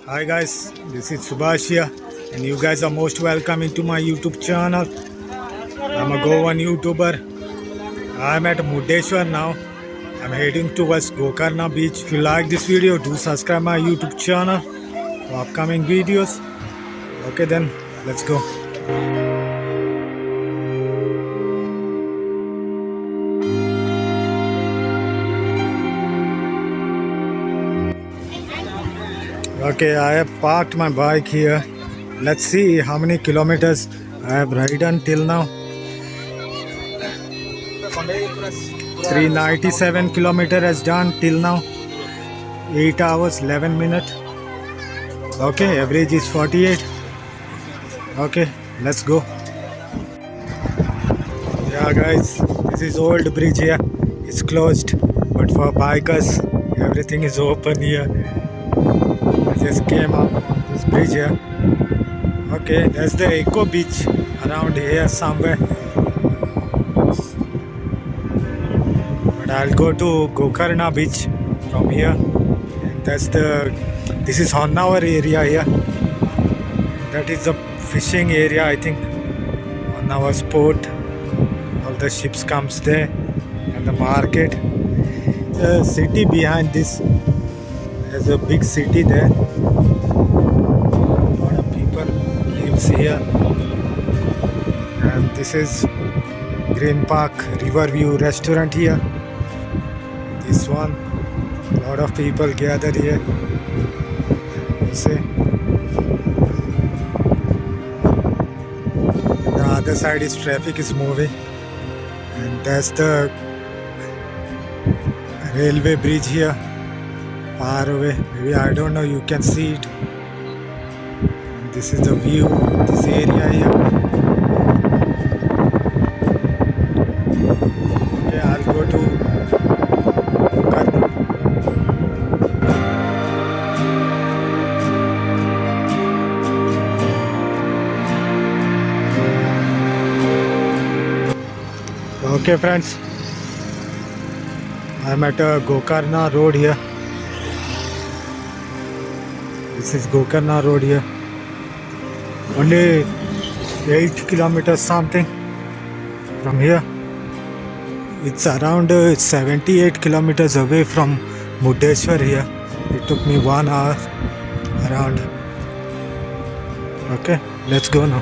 Hi guys, this is Subhash here, and you guys are most welcome into my YouTube channel. I'm a Goan YouTuber. I'm at Murdeshwar now. I'm heading towards Gokarna beach. If you like this video, do subscribe my YouTube channel for upcoming videos. Okay then, let's go. Okay, I have parked my bike here. Let's see how many kilometers I have ridden till now. 397 kilometer has done till now. 8 hours 11 minutes. Okay, average is 48. Okay, let's go. Yeah guys, this is old bridge here. It's closed, but for bikers everything is open here. I just came up on this bridge here. Okay, there's the Eco Beach around here somewhere. But I'll go to Gokarna Beach from here. And this is Honavar area here. That is the fishing area, I think. Honavar port. All the ships comes there. And the market. The city behind this. There's a big city there. A lot of people lives here. And this is Green Park Riverview restaurant here. This one, a lot of people gathered here. You see, the other side is traffic is moving, and that's the railway bridge here, far away. Maybe I don't know. You can see it. And this is the view of this area here. Okay, I'll go to Gokarna. Okay friends, I'm at Gokarna road here. This is Gokarna road here. Only 8 kilometers something from here. It's around 78 kilometers away from Murdeshwar here. It took me 1 hour around. Okay, let's go now.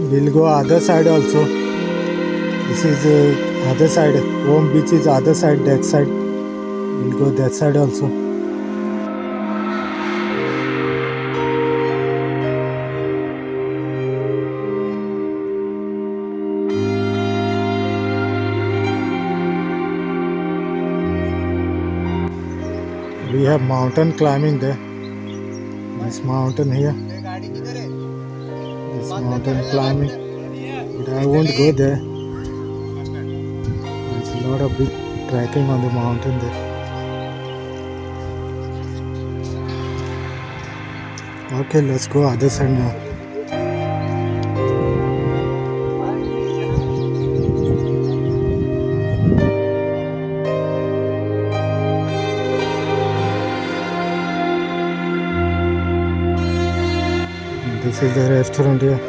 We'll go other side also. This is other side. Home beach is other side, that side. We'll go that side also. We have mountain climbing there. This mountain here. This mountain climbing. But I won't go there. There's a lot of big trekking on the mountain there. Okay, let's go other side now. This is the restaurant here.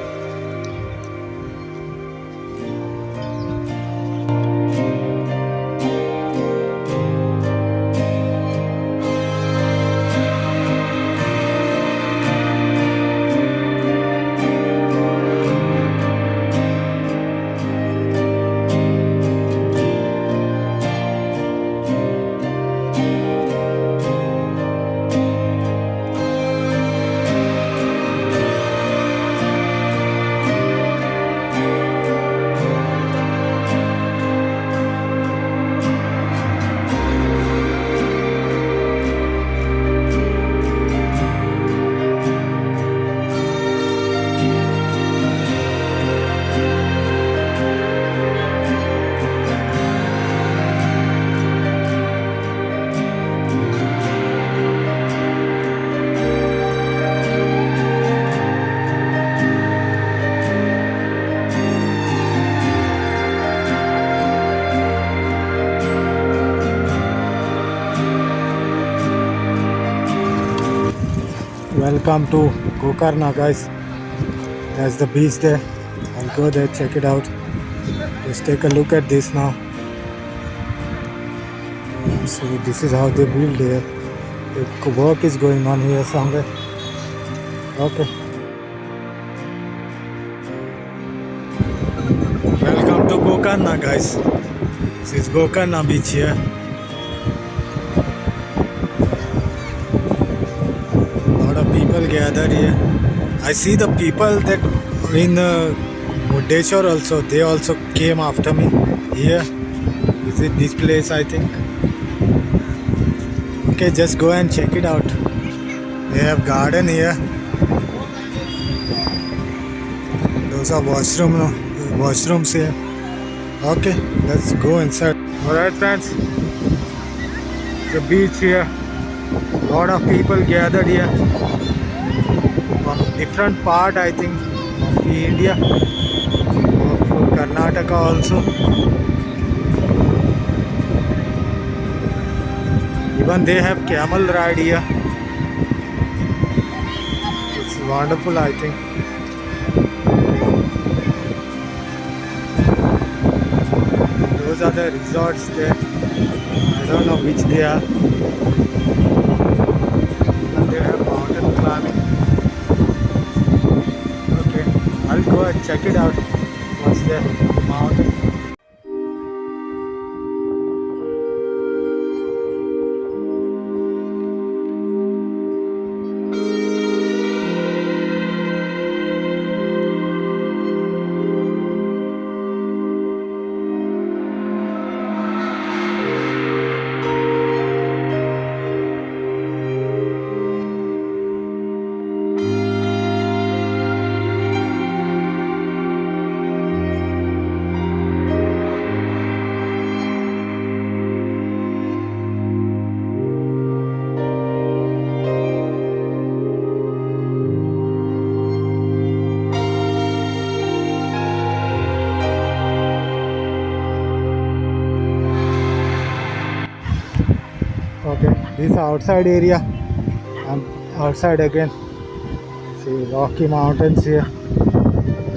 Welcome to Gokarna, guys. That's the beach there. I'll go there, check it out. Just take a look at this now. So this is how they build here. The work is going on here somewhere. Okay. Welcome to Gokarna, guys. This is Gokarna beach here. People gathered here. I see the people that in Murdeshwar also, they also came after me here. Is it this place, I think? Okay, just go and check it out. They have garden here. Those are washrooms here. Okay, let's go inside. Alright friends, the beach here. Lot of people gathered here from different part, I think, of India, of Karnataka also. Even they have camel ride here. It's wonderful, I think. Those are the resorts there. I don't know which they are. They have mountain climbing. Okay, I'll go and check it out. What's the mountain? Okay, this outside area and outside again. See Rocky Mountains here.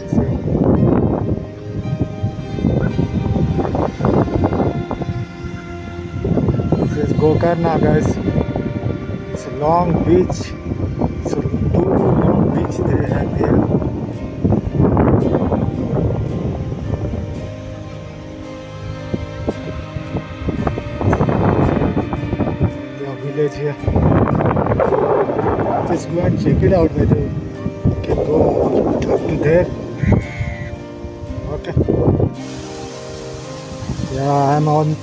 See. This is Gokarna, guys. It's a long beach. So two long beach they have here. Village here. Just go and check it out whether you can go up to there. Okay. Yeah, I'm on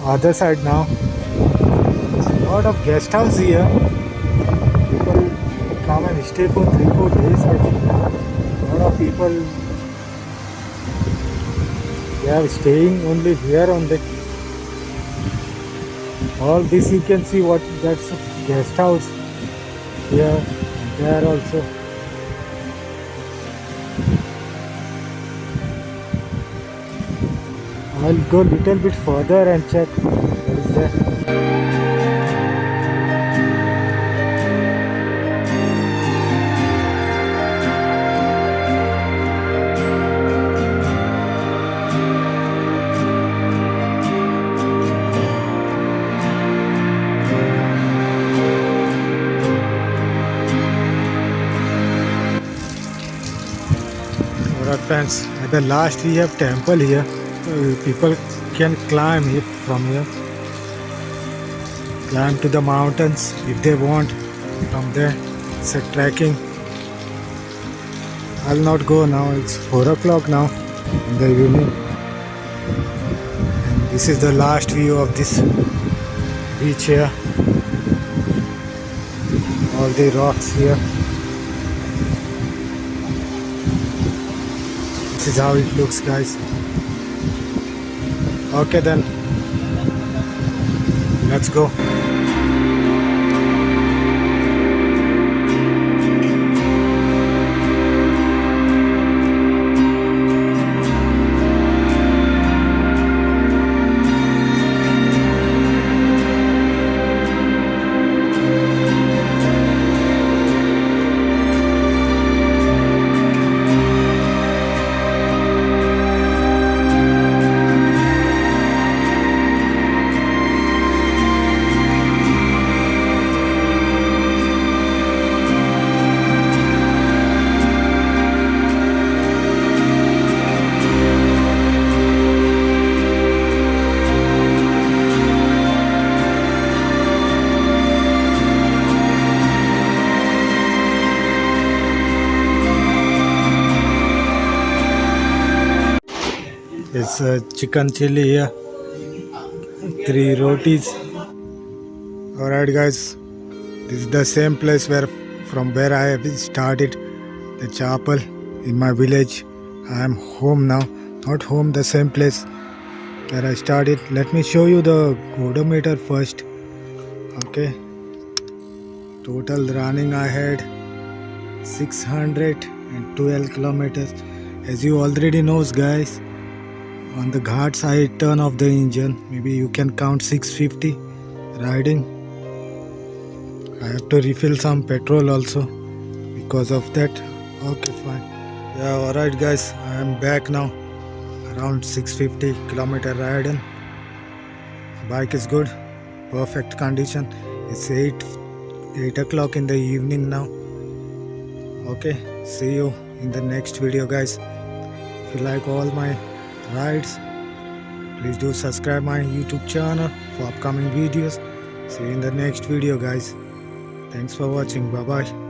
other side now. There's a lot of guest house here. People come and stay for 3-4 days, I think. A lot of people, they are staying only here only. All this you can see what that's a guest house here, there also. I'll go little bit further and check what is there. Alright friends, at the last we have temple here. People can climb here from here. Climb to the mountains if they want from there. It's a trekking. I'll not go now, it's 4 o'clock now in the evening. And this is the last view of this beach here. All the rocks here. This is how it looks, guys. Okay then, let's go. It's chicken chili here, 3 rotis. Alright guys, this is the same place from where I have started the chapel in my village. I am home now, not home, the same place where I started. Let me show you the odometer first. Okay, total running I had 612 kilometers. As you already knows guys, on the ghats I turn off the engine. Maybe you can count 650 riding. I have to refill some petrol also because of that. Okay, fine. Yeah, alright guys, I am back now. Around 650 kilometer riding. Bike is good, perfect condition. It's 8 o'clock in the evening now. Okay, see you in the next video guys. If you like all my rides, please do subscribe my YouTube channel for upcoming videos. See you in the next video guys. Thanks for watching. Bye bye.